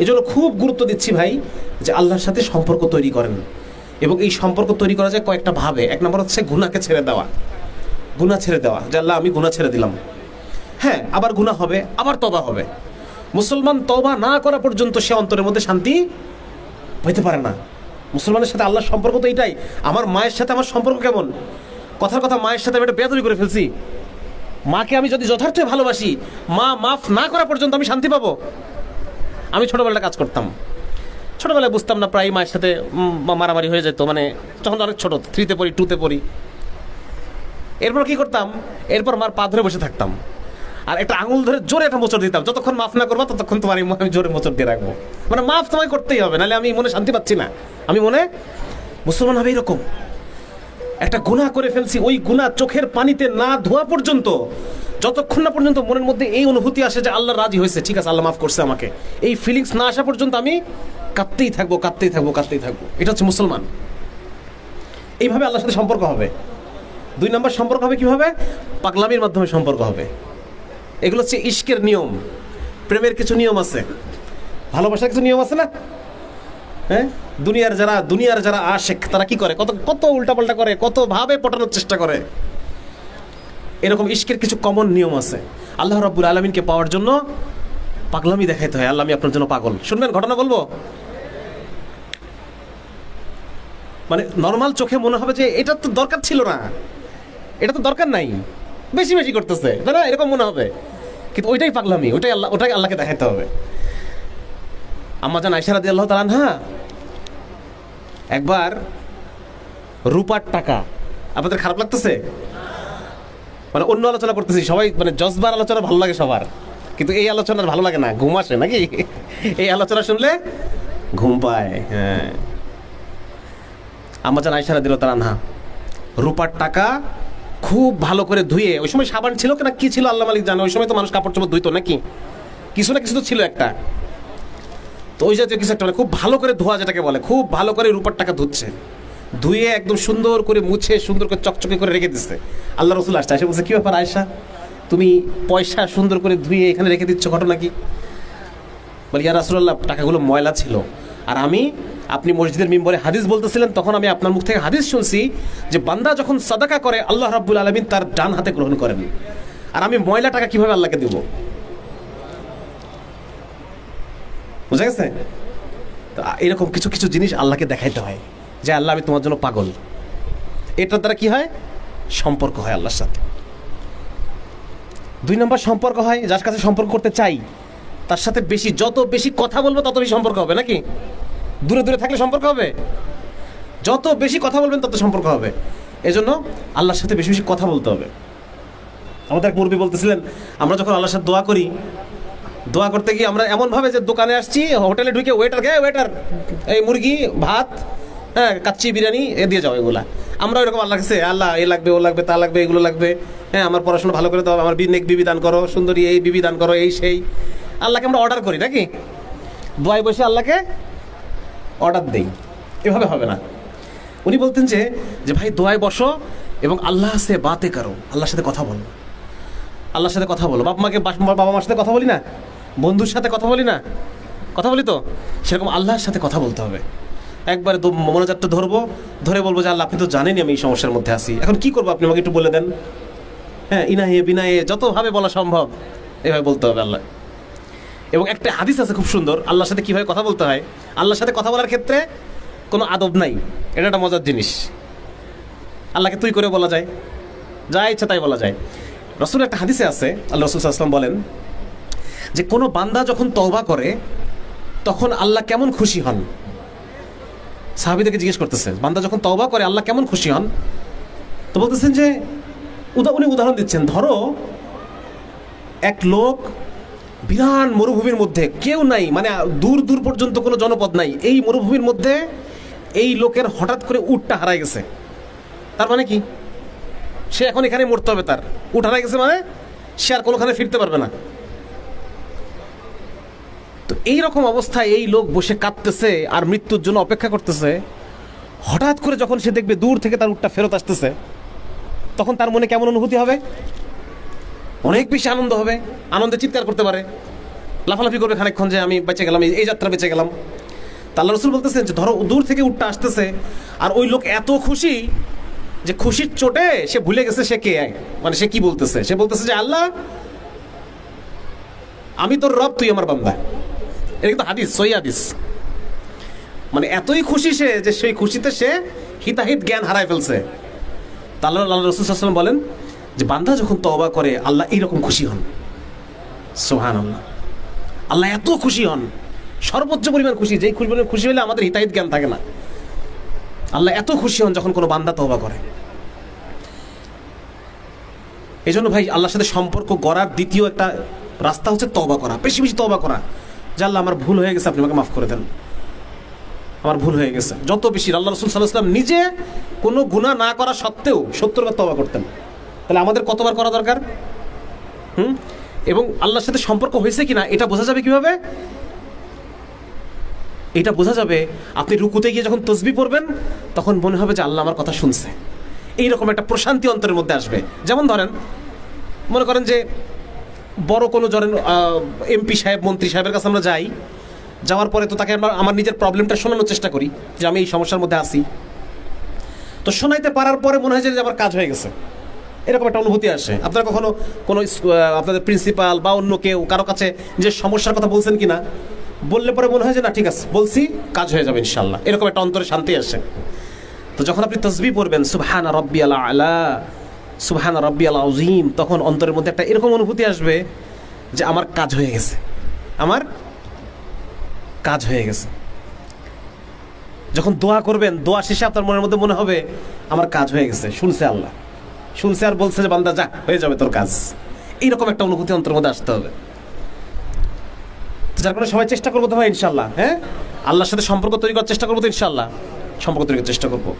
এই জন্য খুব গুরুত্ব দিচ্ছি ভাই যে আল্লাহর সাথে সম্পর্ক তৈরি করেন। এবং এই সম্পর্ক তৈরি করা যায় কয়েকটা ভাবে। এক নম্বর হচ্ছে গুনাহকে ছেড়ে দেওয়া, গুনাহ ছেড়ে দেওয়া, যে আল্লাহ আমি গুনাহ ছেড়ে দিলাম। হ্যাঁ, আবার গুনাহ হবে, আবার তওবা হবে। মুসলমান তওবা না করা পর্যন্ত সে অন্তরের মধ্যে শান্তি পেতে পারে না। মুসলমানের সাথে আল্লাহর সম্পর্ক তো এইটাই। আমার মায়ের সাথে আমার সম্পর্ক কেমন? কথার কথা, মায়ের সাথে আমি একটা বেয়াদবি করে ফেলছি, মাকে আমি যদি যথার্থ ভালোবাসি, মা মাফ না করা পর্যন্ত আমি শান্তি পাবো? আমি ছোটবেলায় কাজ করতাম, ছোটবেলায় বুঝতাম না, প্রায় মায়ের সাথে মারামারি হয়ে যেত, মানে যখন অনেক ছোট, 3তে পড়ি 2তে পড়ি। এরপর কি করতাম, এরপর মার পা ধরে বসে থাকতাম আর একটা আঙুল ধরে জোরে একটা মোচড় দিতাম, যতক্ষণ মাফ না করবো ততক্ষণ তোমার আমি জোরে মোচড় দিয়ে রাখবো, মানে মাফ তোমায় করতেই হবে, নাহলে আমি মনে শান্তি পাচ্ছি না। আমি মনে মুসলমান হবে এরকম। একটা গুনাহ করে ফেলছি, ওই গুনাহ চোখের পানিতে না ধোয়া পর্যন্ত, যতক্ষণ না পর্যন্ত মনের মধ্যে এই অনুভূতি আসে যে আল্লাহ রাজি হয়েছে, ঠিক আছে আল্লাহ মাফ করছে আমাকে, এই ফিলিংস না আসা পর্যন্ত আমি কাঁদতেই থাকবো, কাঁদতেই থাকবো, কাঁদতেই থাকবো। এটা হচ্ছে মুসলমান। এইভাবে আল্লাহর সাথে সম্পর্ক হবে। 2 নম্বর সম্পর্ক হবে কিভাবে? পাগলামির মাধ্যমে সম্পর্ক হবে। এগুলো হচ্ছে ইশকের নিয়ম। প্রেমের কিছু নিয়ম আছে, ভালোবাসার কিছু নিয়ম আছে না? হ্যাঁ, দুনিয়ার যারা আশেক তারা কি করে, কত উল্টাপাল্টা করে, কত ভাবে পটানোর চেষ্টা করে। এরকম ইশকের কিছু কমন নিয়ম আছে। আল্লাহ রাব্বুল আলামিনকে পাওয়ার জন্য পাগলামি দেখাইতে হয়। আল্লাহ আমি আপনার জন্য পাগল। শুনবেন, ঘটনা বলবো। মানে নর্মাল চোখে মনে হবে যে এটা তো দরকার ছিল না, এটা তো দরকার নাই, বেশি বেশি করতেছে, তাই না? এরকম মনে হবে, কিন্তু ওইটাই পাগলামি, ওটাই আল্লাহকে দেখাইতে হবে। আম্মা জান আয়েশা রাদিয়াল্লাহু তাআলা আনহা একবার রূপার টাকা, আপনাদের খারাপ লাগতেছে? মানে অন্য আলোচনা করতেছি, সবাই মানে জজবার আলোচনা ভালো লাগে সবার, কিন্তু এই আলোচনা ভালো লাগে না, ঘুম আসে নাকি? এই আলোচনা শুনলে ঘুম পায়। হ্যাঁ, আম্মা জান আয়েশা রাদিয়াল্লাহু তাআলা আনহা রূপার টাকা খুব ভালো করে ধুয়ে, ওই সময় সাবান ছিল কিনা কি ছিল আল্লাহ মালিক জানে, ওই সময় তো মানুষ কাপড় চোপড় ধুইতো নাকি, কিছু না কিছু তো ছিল একটা, তো ওই জাতীয় কিছু একটা, মানে খুব ভালো করে ধোয়া যেটাকে বলে, খুব ভালো করে রূপার টাকা ধুচ্ছে, ধুয়ে একদম সুন্দর করে মুছে সুন্দর করে চকচকে করে রেখে দিচ্ছে। আল্লাহ রাসূল আসছে, এসে বলছে কি ব্যাপার আয়েশা, তুমি পয়সা সুন্দর করে ধুয়ে এখানে রেখে দিচ্ছ, ঘটনা কি? বলি ইয়া রাসূলুল্লাহ, টাকাগুলো ময়লা ছিল, আর আপনি মসজিদের মিম্বরে হাদিস বলতেছিলেন, তখন আমি আপনার মুখ থেকে হাদিস শুনছি যে বান্দা যখন সাদাকা করে আল্লাহ রাব্বুল আলামিন তার ডান হাতে গ্রহণ করেন, আর আমি ময়লা টাকা কিভাবে আল্লাহকে দেব? বুঝা গেছে? তো এরকম কিছু কিছু জিনিস আল্লাহকে দেখাইতে হয় যে আল্লাহ আমি তোমার জন্য পাগল। এটার দ্বারা কি হয়? সম্পর্ক হয় আল্লাহর সাথে। 2 নম্বর সম্পর্ক হয় যার কাছে সম্পর্ক করতে চাই তার সাথে যত বেশি কথা বলবো তত বেশি সম্পর্ক হবে, নাকি? দূরে দূরে থাকলে সম্পর্ক হবে? যত বেশি কথা বলবেন তত সম্পর্ক হবে। এজন্য আল্লাহর সাথে বেশি বেশি কথা বলতে হবে। আমাদের এক মুরব্বি বলতেছিলেন, আমরা যখন আল্লাহর সাথে দোয়া করি, দোয়া করতে গিয়ে আমরা এমনভাবে যে দোকানে আসছি, হোটেলে ঢুকে ওয়েটার এই মুরগি ভাত, হ্যাঁ কাচ্চি বিরিয়ানি দিয়ে যাও, এগুলা আমরা ওইরকম আল্লাহ কাছে, আল্লাহ এ লাগবে ও লাগবে তা লাগবে এগুলো লাগবে, হ্যাঁ আমার পড়াশোনা ভালো করে দাও, আমার নেক বিবি দান করো, সুন্দরী এই বিবি দান করো, এই সেই আল্লাহকে আমরা অর্ডার করি নাকি? দোয়ায় বসে আল্লাহকে অর্ডার দেই, এভাবে হবে না। উনি বলতেন যে ভাই দোয়ায় বসো এবং আল্লাহ সে বাতে করো, আল্লাহর সাথে কথা বলো, আল্লাহর সাথে কথা বলো। বাবা মার সাথে কথা বলি না, বন্ধুর সাথে কথা বলি না, কথা বলি তো, সেরকম আল্লাহর সাথে কথা বলতে হবে। একবারে মনোজাতটা ধরে বলবো যে আল্লাহ আপনি তো জানেনই আমি এই সমস্যার মধ্যে আছি, এখন কি করবো আপনি আমাকে একটু বলে দেন। হ্যাঁ, ইনাহে বিনাহে যতভাবে বলা সম্ভব এভাবে বলতে হবে আল্লাহ। এবং একটা হাদিস আছে খুব সুন্দর, আল্লাহর সাথে কীভাবে কথা বলতে হয়। আল্লাহর সাথে কথা বলার ক্ষেত্রে কোনো আদব নাই, এটা একটা মজার জিনিস। আল্লাহকে তুই করে বলা যায়, যা ইচ্ছা তাই বলা যায়। রাসূল একটা হাদিসে আছে, আল্লাহ রাসূল সাল্লাল্লাহু আলাইহি ওয়াসাল্লাম বলেন যে কোনো বান্দা যখন তওবা করে তখন আল্লাহ কেমন খুশি হন। সাহাবীদেরকে জিজ্ঞেস করতেছে, বান্দা যখন তওবা করে আল্লাহ কেমন খুশি হন? তো বলতেছেন যে উনি উদাহরণ দিচ্ছেন, ধরো এক লোক বিরাট মরুভূমির মধ্যে, কেউ নাই, মানে দূর দূর পর্যন্ত কোনো জনপদ নাই, এই মরুভূমির মধ্যে এই লোকের হঠাৎ করে উটটা হারাই গেছে। তার মানে কি? সে এখন এখানে মরতে হবে, তার উট হারাই গেছে মানে সে আর কোনোখানে ফিরতে পারবে না। তো এইরকম অবস্থায় এই লোক বসে কাঁদতেছে আর মৃত্যুর জন্য অপেক্ষা করতেছে। হঠাৎ করে যখন সে দেখবে দূর থেকে তার উটটা ফেরত আসতেছে, তখন তার মনে কেমন অনুভূতি হবে? অনেক বেশি আনন্দ হবে, আনন্দে চিৎকার করতে পারে। লাফালাফি করবে খানিকক্ষণ যে আমি বেঁচে গেলাম, এই যাত্রা বেঁচে গেলাম। তা আল্লাহ রাসূল বলতেছেন যে ধরো দূর থেকে উটটা আসতেছে, আর ওই লোক এত খুশি যে খুশির চোটে সে ভুলে গেছে সে কে, মানে সে কি বলতেছে। সে বলতেছে যে আল্লাহ আমি তোর রব, তুই আমার বান্দা। এটা কিন্তু হাদিস, সহিহ হাদিস। মানে এতই খুশি সে যে সেই খুশিতে সে হিতাহিত জ্ঞান হারায় ফেলছে। তা আল্লাহ রাসূল সাল্লাল্লাহু আলাইহি ওয়াসাল্লাম বলেন যে বান্দা যখন তওবা করে আল্লাহ এইরকম খুশি হন। সুবহানাল্লাহ, আল্লাহ এত খুশি হন, সর্বোচ্চ পরিমাণ খুশি, যেই খুশি হলে আমাদের হিতাহিত জ্ঞান থাকে না। আল্লাহ এত খুশি হন যখন কোনো বান্দা তওবা করে। এই জন্য ভাই আল্লাহর সাথে সম্পর্ক গড়ার দ্বিতীয় একটা রাস্তা হচ্ছে তওবা করা, বেশি বেশি তওবা করা। যে আল্লাহ আমার ভুল হয়ে গেছে, আপনি আমাকে মাফ করে দেন, আমার ভুল হয়ে গেছে। যত বেশি আল্লাহ রাসূল সাল্লাল্লাহু আলাইহি ওয়াসাল্লাম নিজে কোনো গুনাহ না করা সত্ত্বেও 70 বার তওবা করতেন। তাহলে আমাদের কতবার করা দরকার? এবং আল্লাহর সাথে সম্পর্ক হয়েছে কিনা এটা বোঝা যাবে কিভাবে? এটা বোঝা যাবে আপনি রুকুতে গিয়ে যখন তাসবিহ পড়বেন তখন মনে হবে যে আল্লাহ আমার কথা শুনছে, এইরকম একটা প্রশান্তি অন্তরের মধ্যে আসবে। যেমন ধরেন, মনে করেন যে বড় কোনো ধরেন এমপি সাহেব, মন্ত্রী সাহেবের কাছে আমরা যাই, যাওয়ার পরে তো তাকে আমার নিজের প্রবলেমটা শোনানোর চেষ্টা করি যে আমি এই সমস্যার মধ্যে আছি। তো শোনাইতে পারার পরে মনে হয় যে আমার কাজ হয়ে গেছে, এরকম একটা অনুভূতি আসে। আপনারা কখনো কোনো আপনাদের প্রিন্সিপাল বা অন্য কেউ কারো কাছে যে সমস্যার কথা বলছেন কিনা, বললে পরে মনে হয় যে না ঠিক আছে বলছি, কাজ হয়ে যাবে ইনশাআল্লাহ, এরকম একটা অন্তরে শান্তি আসে। তো যখন আপনি তাসবিহ পড়বেন সুবহানা রাব্বিয়াল আলা, সুবহানা রাব্বিয়াল আযীম, তখন অন্তরের মধ্যে একটা এরকম অনুভূতি আসবে যে আমার কাজ হয়ে গেছে, আমার কাজ হয়ে গেছে। যখন দোয়া করবেন, দোয়া শেষে আপনার মনের মধ্যে মনে হবে আমার কাজ হয়ে গেছে, শুনছে আল্লাহ, শুনছে আর বলছে যে বান্দা যা হয়ে যাবে তোর কাজ। এইরকম একটা অনুভূতি অন্তরের মধ্যে আসতে হবে। যার কারণে সবাই চেষ্টা করবো তো ভাই ইনশাআল্লাহ, হ্যাঁ, আল্লাহর সাথে সম্পর্ক তৈরি করার চেষ্টা করবো তো ইনশাআল্লাহ, সম্পর্ক তৈরি করার চেষ্টা করবো।